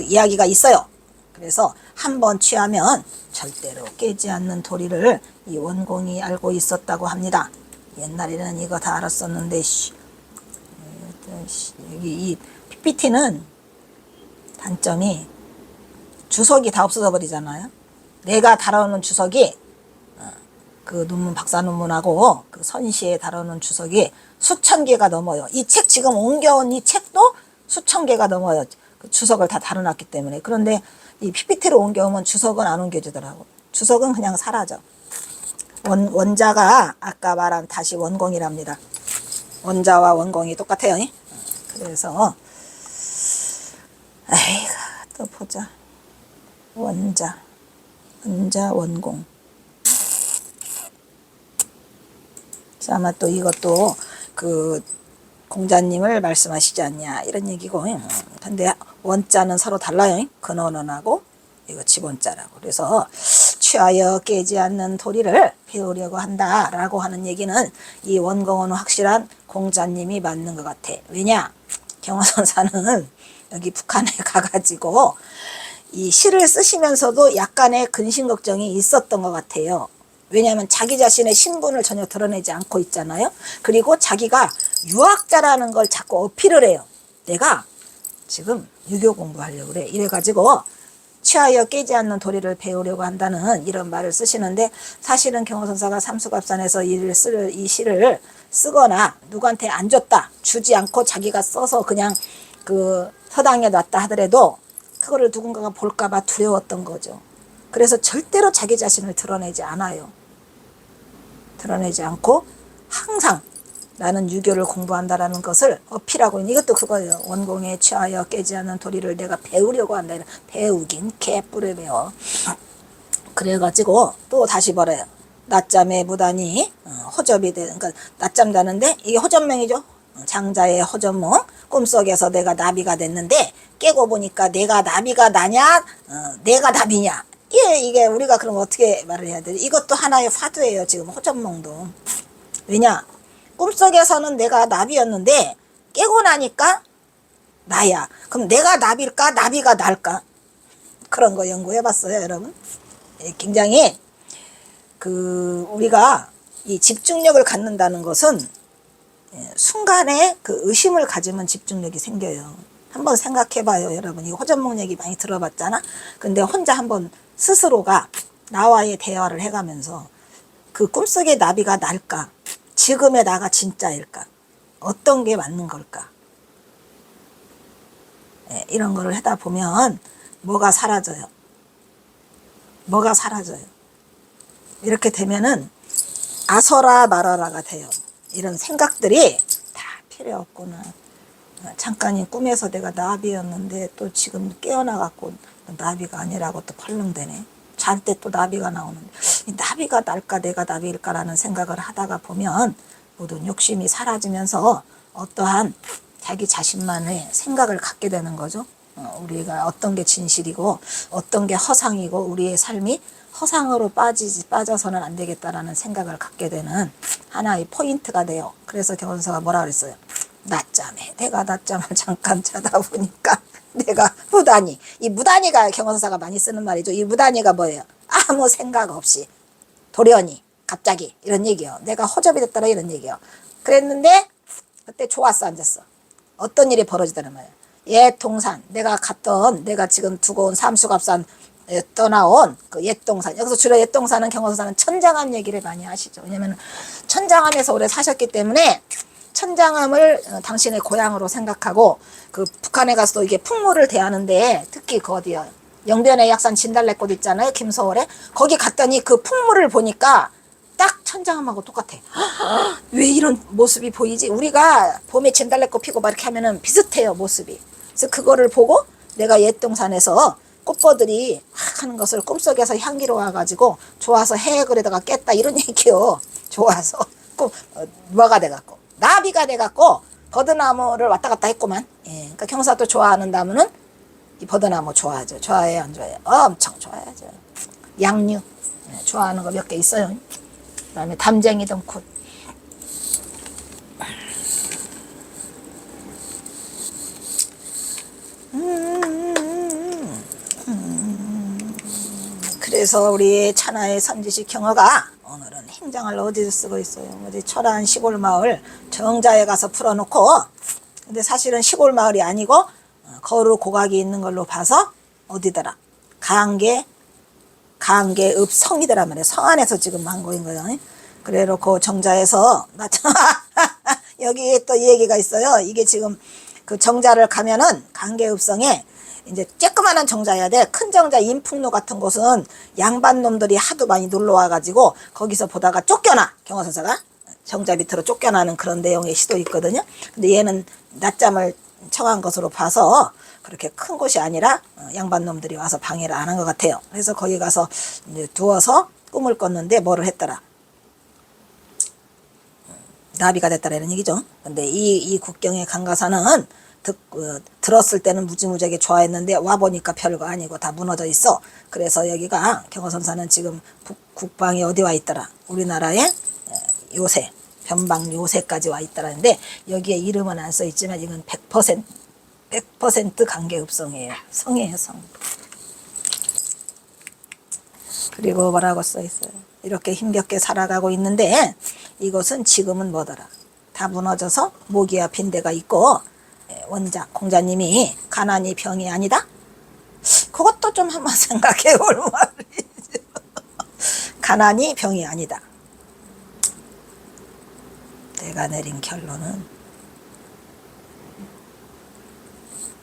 이야기가 있어요. 그래서 한번 취하면 절대로 깨지 않는 도리를 이 원공이 알고 있었다고 합니다. 옛날에는 이거 다 알았었는데 여기 이 PPT는 단점이 주석이 다 없어져 버리잖아요. 내가 다루는 주석이 그 논문, 박사 논문하고 그 선시에 다루는 주석이 수천 개가 넘어요. 이 책 지금 옮겨온 이 책도 수천 개가 넘어요. 그 주석을 다 다뤄놨기 때문에. 그런데 이 PPT로 옮겨오면 주석은 안 옮겨지더라고. 주석은 그냥 사라져. 원자가 아까 말한 다시 원공이랍니다. 원자와 원공이 똑같아요. 그래서 에이가 또 보자. 원자, 원공. 아마 또 이것도 그 공자님을 말씀하시지 않냐, 이런 얘기고. 근데 원자는 서로 달라요. 근원원하고 이거 지원자라고. 그래서 취하여 깨지 않는 도리를 배우려고 한다라고 하는 얘기는 이 원공은 확실한 공자님이 맞는 것 같아. 왜냐? 경화선사는 여기 북한에 가가지고 이 시를 쓰시면서도 약간의 근심 걱정이 있었던 것 같아요. 왜냐하면 자기 자신의 신분을 전혀 드러내지 않고 있잖아요. 그리고 자기가 유학자라는 걸 자꾸 어필을 해요. 내가 지금 유교 공부하려고 그래. 이래가지고 취하여 깨지 않는 도리를 배우려고 한다는 이런 말을 쓰시는데, 사실은 경호선사가 삼수갑산에서 이 시를 쓰거나 누구한테 안 줬다, 주지 않고 자기가 써서 그냥 그 서당에 놨다 하더라도 그거를 누군가가 볼까봐 두려웠던 거죠. 그래서 절대로 자기 자신을 드러내지 않아요. 드러내지 않고 항상 나는 유교를 공부한다라는 것을 어필하고 있는, 이것도 그거예요. 원공에 취하여 깨지 않는 도리를 내가 배우려고 한다. 배우긴 개뿔에 배워. 그래가지고 또 다시 벌어요. 낮잠에 무단히 호접이 되는, 그러니까 낮잠 자는데 이게 호접명이죠. 장자의 호접몽. 꿈속에서 내가 나비가 됐는데 깨고 보니까 내가 나비가 나냐, 내가 나비냐. 이게 우리가 그럼 어떻게 말을 해야 돼? 이것도 하나의 화두예요. 지금 호접몽도. 왜냐? 꿈속에서는 내가 나비였는데 깨고 나니까 나야. 그럼 내가 나비일까? 나비가 날까? 그런 거 연구해봤어요, 여러분. 굉장히 우리가 이 집중력을 갖는다는 것은 순간에 그 의심을 가지면 집중력이 생겨요. 한번 생각해봐요, 여러분. 이 호전목 얘기 많이 들어봤잖아. 근데 혼자 한번 스스로가 나와의 대화를 해가면서 그 꿈속의 나비가 날까? 지금의 나가 진짜일까? 어떤 게 맞는 걸까? 이런 거를 하다 보면 뭐가 사라져요. 뭐가 사라져요. 이렇게 되면은 아서라 말아라가 돼요. 이런 생각들이 다 필요 없구나. 잠깐이 꿈에서 내가 나비였는데 또 지금 깨어나갖고 나비가 아니라고 또 펄렁대네. 잘 때 또 나비가 나오는데 이 나비가 날까 내가 나비일까라는 생각을 하다가 보면 모든 욕심이 사라지면서 어떠한 자기 자신만의 생각을 갖게 되는 거죠. 우리가 어떤 게 진실이고 어떤 게 허상이고 우리의 삶이 허상으로 빠져서는 안 되겠다라는 생각을 갖게 되는 하나의 포인트가 돼요. 그래서 경선사가 뭐라 그랬어요? 낮잠에 내가 낮잠을 잠깐 자다 보니까 내가 무단히, 이 무단히가 경선사가 많이 쓰는 말이죠. 이 무단히가 뭐예요? 아무 생각 없이 돌연히 갑자기 이런 얘기요. 내가 허접이 됐더라 이런 얘기요. 그랬는데 그때 좋았어 앉았어. 어떤 일이 벌어지다는 말이야. 옛 동산, 내가 지금 두고 온 삼수갑산 떠나온 그 옛 동산. 여기서 주로 옛 동산은 경호사는 천장암 얘기를 많이 하시죠. 왜냐면 천장암에서 오래 사셨기 때문에 천장암을 당신의 고향으로 생각하고 그 북한에 가서도 이게 풍물을 대하는데 특히 그 어디요? 영변의 약산 진달래꽃 있잖아요. 김서월에. 거기 갔더니 그 풍물을 보니까 딱 천장암하고 똑같아. 왜 이런 모습이 보이지? 우리가 봄에 진달래꽃 피고 막 이렇게 하면은 비슷해요, 모습이. 그래서 그거를 보고 내가 옛 동산에서 꽃보들이 하는 것을 꿈속에서 향기로 와가지고 좋아서 해그에다가 깼다 이런 얘기요. 좋아서 뭐가 돼갖고 나비가 돼갖고 버드나무를 왔다 갔다 했구만. 그러니까 경사 또 좋아하는 나무는 이 버드나무 좋아하죠. 좋아해요, 안 좋아해요? 엄청 좋아하죠. 양류 좋아하는 거 몇 개 있어요. 그다음에 담쟁이 덩쿨. 그래서 우리 천하의 선지식 경어가 오늘은 행장을 어디서 쓰고 있어요. 어디 초라한 시골 마을 정자에 가서 풀어놓고, 근데 사실은 시골 마을이 아니고 거루 고각이 있는 걸로 봐서 어디더라? 강계읍 성이더라 말이야. 성 안에서 지금 한 거인 거예요. 그래놓고 정자에서 여기에 또 얘기가 있어요. 이게 지금 그 정자를 가면은 강계읍성에 이제 쬐끄만한 정자여야 돼. 큰 정자 인풍로 같은 곳은 양반 놈들이 하도 많이 놀러 와가지고 거기서 보다가 쫓겨나. 경호선사가 정자 밑으로 쫓겨나는 그런 내용의 시도 있거든요. 근데 얘는 낮잠을 청한 것으로 봐서 그렇게 큰 곳이 아니라 양반 놈들이 와서 방해를 안 한 것 같아요. 그래서 거기 가서 이제 두어서 꿈을 꿨는데 뭐를 했더라? 나비가 됐다라 이런 얘기죠. 근데 이 국경의 강가사는 들었을 때는 무지무지하게 좋아했는데 와보니까 별거 아니고 다 무너져 있어. 그래서 여기가 경호선사는 지금 국방이 어디 와 있더라? 우리나라의 요새 변방 요새까지 와 있더라는데 여기에 이름은 안 써 있지만 이건 100% 강계읍성이에요. 성이에요, 성. 그리고 뭐라고 써 있어요? 이렇게 힘겹게 살아가고 있는데 이것은 지금은 뭐더라? 다 무너져서 모기와 빈대가 있고 원작 공자님이 가난이 병이 아니다? 그것도 좀 한번 생각해 볼 말이죠. 가난이 병이 아니다. 내가 내린 결론은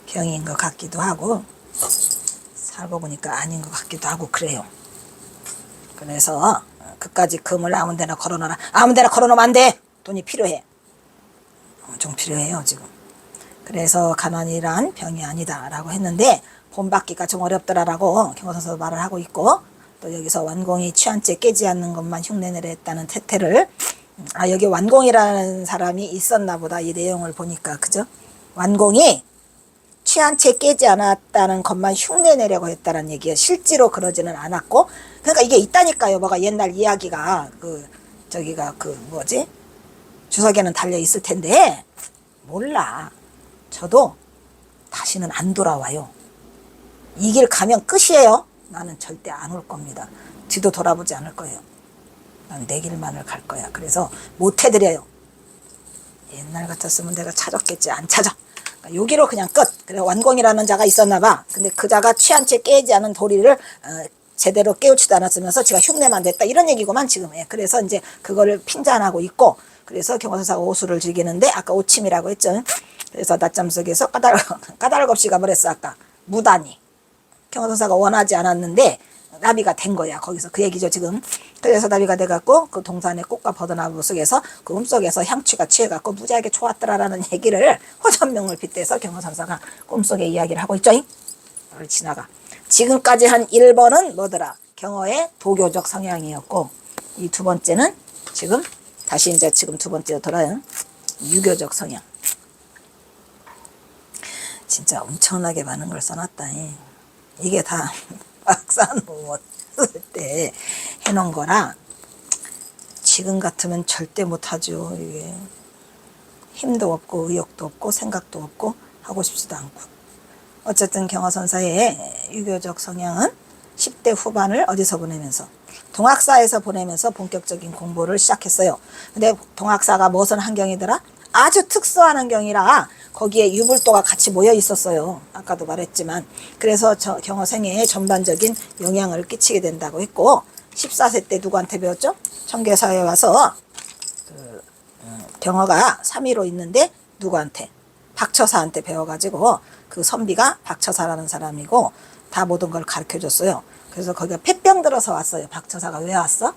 병인 것 같기도 하고 살고 보니까 아닌 것 같기도 하고 그래요. 그래서 그까지 금을 아무 데나 걸어놔라. 아무 데나 걸어놓으면 안 돼. 돈이 필요해. 엄청 필요해요 지금. 그래서 가난이란 병이 아니다 라고 했는데 본받기가 좀 어렵더라라고 경호선서 말을 하고 있고, 또 여기서 완공이 취한째 깨지 않는 것만 흉내내려 했다는 태태를, 여기 완공이라는 사람이 있었나 보다 이 내용을 보니까. 그죠? 완공이 취한 채 깨지 않았다는 것만 흉내내려고 했다는 얘기예요. 실제로 그러지는 않았고. 그러니까 이게 있다니까요. 뭐가 옛날 이야기가 저기가 뭐지? 주석에는 달려 있을 텐데 몰라. 저도 다시는 안 돌아와요. 이 길 가면 끝이에요. 나는 절대 안 올 겁니다. 뒤도 돌아보지 않을 거예요. 난 내 길만을 갈 거야. 그래서 못 해드려요. 옛날 같았으면 내가 찾았겠지. 안 찾아. 그러니까 여기로 그냥 끝. 그래 완공이라는 자가 있었나 봐. 근데 그 자가 취한 채 깨지 않은 도리를 제대로 깨우치도 않았으면서 제가 흉내만 냈다 이런 얘기구만 지금. 그래서 이제 그거를 핀잔하고 있고, 그래서 경호선사가 오수를 즐기는데 아까 오침이라고 했죠. 그래서 낮잠 속에서 까닭 없이 가버렸어. 아까 무단히 경호선사가 원하지 않았는데 나비가 된 거야. 거기서 그 얘기죠 지금. 그래서 나비가 돼갖고 그 동산의 꽃과 버드나무 속에서 그 꿈속에서 향취가 취해갖고 무지하게 좋았더라라는 얘기를 호전명을 빗대서 경호선사가 꿈속에 이야기를 하고 있죠. 를 지나가. 지금까지 한 1번은 뭐더라? 경어의 도교적 성향이었고, 이 두 번째는 지금 다시 이제 지금 두 번째로 돌아요. 유교적 성향. 진짜 엄청나게 많은 걸 써놨다. 이게 다 박사노 쓸 때 해놓은 거라 지금 같으면 절대 못하죠. 이게 힘도 없고 의욕도 없고 생각도 없고 하고 싶지도 않고. 어쨌든 경화선사의 유교적 성향은 10대 후반을 어디서 보내면서 동학사에서 보내면서 본격적인 공부를 시작했어요. 근데 동학사가 무슨 환경이더라? 아주 특수한 환경이라 거기에 유불도가 같이 모여 있었어요. 아까도 말했지만. 그래서 경어생애에 전반적인 영향을 끼치게 된다고 했고, 14세 때 누구한테 배웠죠? 청계사에 와서 경어가 3위로 있는데 누구한테? 박처사한테 배워가지고 그 선비가 박처사라는 사람이고 다 모든 걸 가르쳐줬어요. 그래서 거기가 폐병 들어서 왔어요. 박처사가 왜 왔어?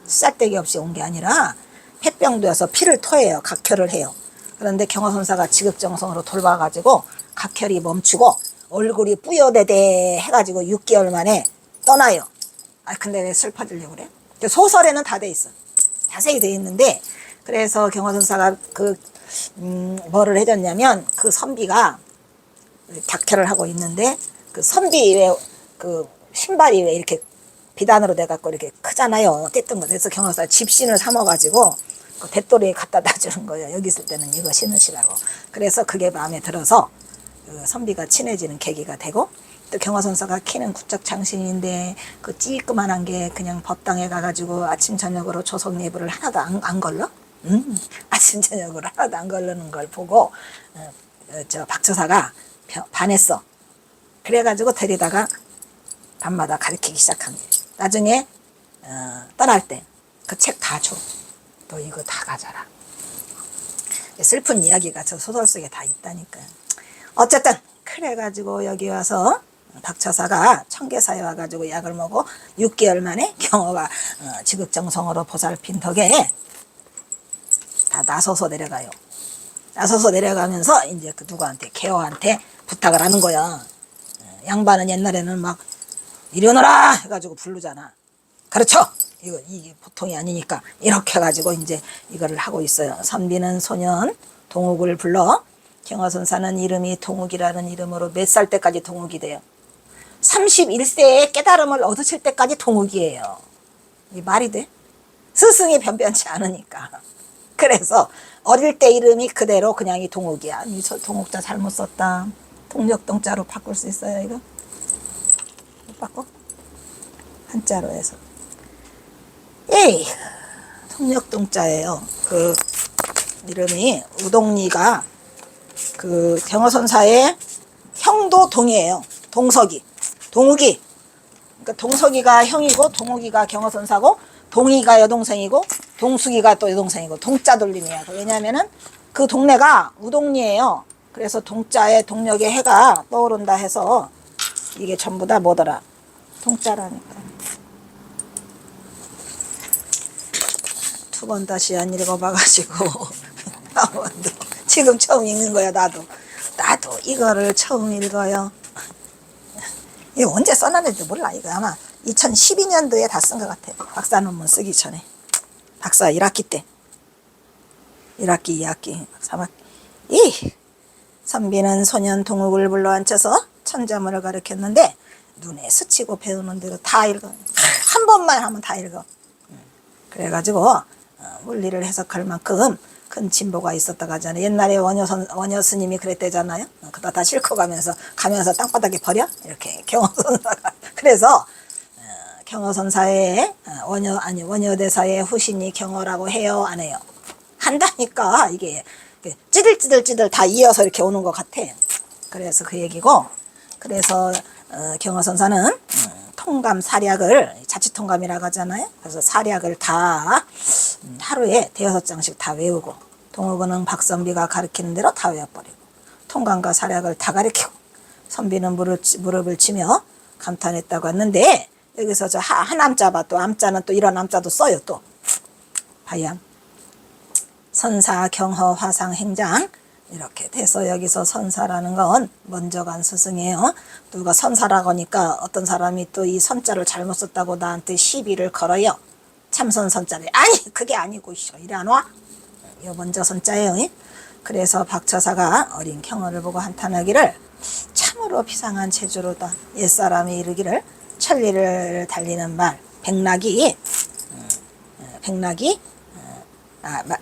쌀데기 없이 온 게 아니라 폐병되어서 피를 토해요. 각혈을 해요. 그런데 경어선사가 지극정성으로 돌봐가지고 각혈이 멈추고 얼굴이 뿌여대대 해가지고 6개월 만에 떠나요. 아 근데 왜 슬퍼지려고 그래? 소설에는 다 돼 있어. 자세히 돼 있는데, 그래서 경어선사가 뭐를 해줬냐면 그 선비가 각혈을 하고 있는데 그 선비 왜 그 신발이 왜 이렇게 비단으로 돼갖고 이렇게 크잖아요. 떼뜬 거. 그래서 경어선사가 집신을 삼아가지고 그 대도리에 갖다 놔주는 거예요. 여기 있을 때는 이거 신으시라고. 그래서 그게 마음에 들어서 그 선비가 친해지는 계기가 되고, 또 경화선사가 키는 구적 장신인데 그 찌끄만한 게 그냥 법당에 가가지고 아침 저녁으로 조석 내부를 하나도 안 걸러? 아침 저녁으로 하나도 안 걸르는 걸 보고 저 박처사가 반했어. 그래가지고 데리다가 밤마다 가르치기 시작한 거예요. 나중에 떠날 때 그 책 다 줘. 너 이거 다 가져라. 슬픈 이야기가 저 소설 속에 다 있다니까요. 어쨌든 그래가지고 여기 와서 박처사가 청계사에 와가지고 약을 먹고 6개월 만에 경어가 지극정성으로 보살핀 덕에 다 나서서 내려가요. 나서서 내려가면서 이제 그 누구한테 개호한테 부탁을 하는 거야. 양반은 옛날에는 막 이리 오너라 해가지고 부르잖아. 그렇죠. 이게 보통이 아니니까 이렇게 해가지고 이제 이거를 하고 있어요. 선비는 소년 동욱을 불러. 경화선사는 이름이 동욱이라는 이름으로 몇 살 때까지 동욱이 돼요? 31세에 깨달음을 얻으실 때까지 동욱이에요. 이 말이 돼? 스승이 변변치 않으니까. 그래서 어릴 때 이름이 그대로 그냥 이 동욱이야. 이 동욱자 잘못 썼다. 동력동자로 바꿀 수 있어요 이거? 못 바꿔? 한자로 해서. 에이, 동력동자예요. 그 이름이 우동리가 그 경어선사의 형도 동이에요. 동석이, 동욱이. 그러니까 동석이가 형이고 동욱이가 경어선사고 동이가 여동생이고 동숙이가 또 여동생이고 동자 돌림이야. 왜냐하면은 그 동네가 우동리예요. 그래서 동자에 동력의 해가 떠오른다 해서 이게 전부 다 뭐더라? 동자라니까. 두 번 다시 안 읽어봐가지고 지금 처음 읽는 거야. 나도 이거를 처음 읽어요. 이거 언제 써놨는지 몰라. 이거 아마 2012년도에 다 쓴 것 같아. 박사 논문 쓰기 전에. 박사 1학기 때. 1학기, 2학기, 3학기. 이 선비는 소년 동욱을 불러앉혀서 천자문을 가르쳤는데 눈에 스치고 배우는 대로 다 읽어. 한 번만 하면 다 읽어. 그래가지고 물리를 해석할 만큼 큰 진보가 있었다고 하잖아요. 옛날에 원효 스님이 그랬대잖아요. 그다 다 싣고 가면서 땅바닥에 버려? 이렇게 경어선사가. 그래서 경어선사의 원효대사의 후신이 경어라고 해요? 안 해요? 한다니까. 이게 찌들찌들 다 이어서 이렇게 오는 것 같아. 그래서 그 얘기고, 그래서 경허선사는 통감 사략을 자치통감이라고 하잖아요. 그래서 사략을 다 하루에 5장씩 다 외우고, 동호군은 박선비가 가르치는 대로 다 외워버리고, 통감과 사략을 다 가르치고, 선비는 무릎을 치며 감탄했다고 했는데, 여기서 저 한 암자 봐. 또 암자는 또 이런 암자도 써요. 또 봐야 선사 경허 화상 행장 이렇게 돼서, 여기서 선사라는 건 먼저 간 스승이에요. 누가 선사라고 하니까 어떤 사람이 또 이 선자를 잘못 썼다고 나한테 시비를 걸어요. 참선 선자를. 아니 그게 아니고 이리 안 와. 이 먼저 선자예요. 그래서 박처사가 어린 경허를 보고 한탄하기를, 참으로 비상한 체조로다. 옛사람이 이르기를 천리를 달리는 말, 백락이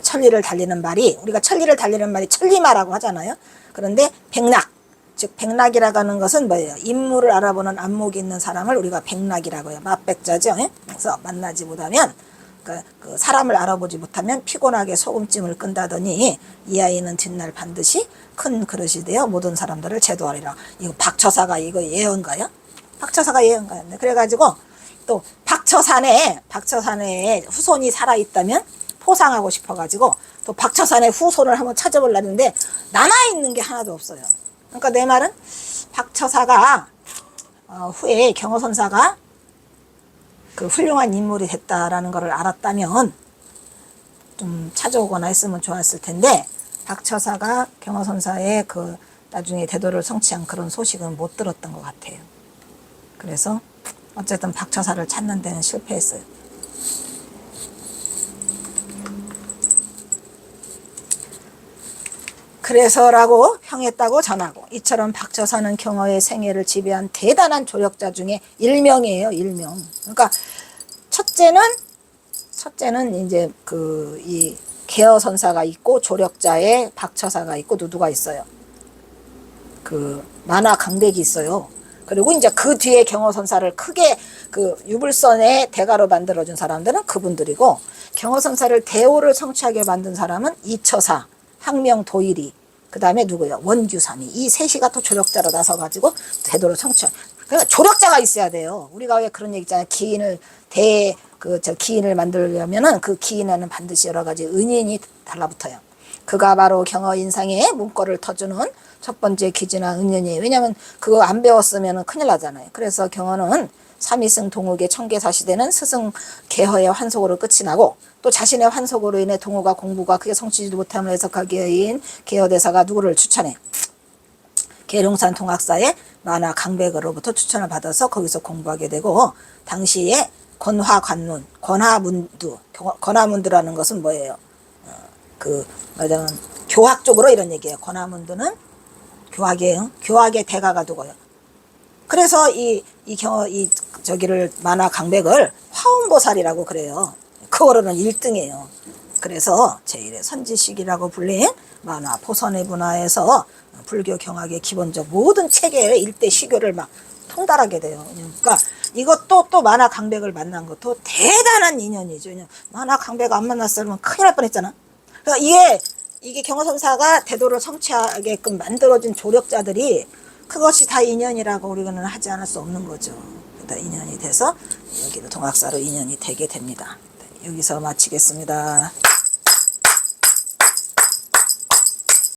천리를 달리는 말이, 우리가 천리를 달리는 말이 천리마라고 하잖아요. 그런데 백락, 즉 백락이라고 하는 것은 뭐예요? 인물을 알아보는 안목이 있는 사람을 우리가 백락이라고 해요. 맛백자죠. 그래서 만나지 못하면, 그 사람을 알아보지 못하면 피곤하게 소금찜을 끈다더니 이 아이는 뒷날 반드시 큰 그릇이 되어 모든 사람들을 제도하리라. 이거 박처사가 이거 예언가요? 박처사가 예언가였네. 그래가지고 또 박처산에 후손이 살아있다면 포상하고 싶어가지고 또 박처산의 후손을 한번 찾아보려는데 남아있는 게 하나도 없어요. 그러니까 내 말은 박처사가 후에 경허선사가 그 훌륭한 인물이 됐다라는 것을 알았다면 좀 찾아오거나 했으면 좋았을 텐데, 박처사가 경허선사의 그 나중에 대도를 성취한 그런 소식은 못 들었던 것 같아요. 그래서 어쨌든 박처사를 찾는 데는 실패했어요. 그래서라고 평했다고 전하고, 이처럼 박처사는 경허의 생애를 지배한 대단한 조력자 중에 일명이에요. 일명. 그러니까 첫째는 이제 이 계허선사가 있고, 조력자에 박처사가 있고, 누가 있어요? 그 만화 강백이 있어요. 그리고 이제 그 뒤에 경허선사를 크게 그 유불선의 대가로 만들어준 사람들은 그분들이고, 경허선사를 대오를 성취하게 만든 사람은 이처사, 항명 도일이, 그 다음에 누구요? 원규삼이. 이 셋이가 또 조력자로 나서가지고 대도를 성취한. 그러니까 조력자가 있어야 돼요. 우리가 왜 그런 얘기 있잖아요. 기인을 만들려면은 그 기인에는 반드시 여러 가지 은인이 달라붙어요. 그가 바로 경허 인상의 문거를 터주는 첫 번째 기지나 은인이에요. 왜냐하면 그거 안 배웠으면 큰일 나잖아요. 그래서 경허는 삼위승 동욱의 청계사 시대는 스승 계허의 환속으로 끝이 나고, 또 자신의 환속으로 인해 동욱과 공부가 크게 성취지도 못함을 해석하기 위인 계허대사가 누구를 추천해? 계룡산 통학사의 만화 강백으로부터 추천을 받아서 거기서 공부하게 되고, 당시에 권하문두라는 것은 뭐예요? 교학 쪽으로 이런 얘기예요. 권하문두는 교학이에요. 교학의 대가가 누구예요? 그래서 저기를 만화 강백을 화엄보살이라고 그래요. 그거로는 1등이에요. 그래서 제1의 선지식이라고 불린 만화 포선의 문화에서 불교 경학의 기본적 모든 체계의 일대 시교를 막 통달하게 돼요. 그러니까 이것도 또 만화 강백을 만난 것도 대단한 인연이죠. 만화 강백 안 만났으면 큰일 날 뻔했잖아. 그러니까 이게 경허선사가 대도를 성취하게끔 만들어진 조력자들이, 그것이 다 인연이라고 우리는 하지 않을 수 없는 거죠. 다 인연이 돼서 여기로 동학사로 인연이 되게 됩니다. 여기서 마치겠습니다.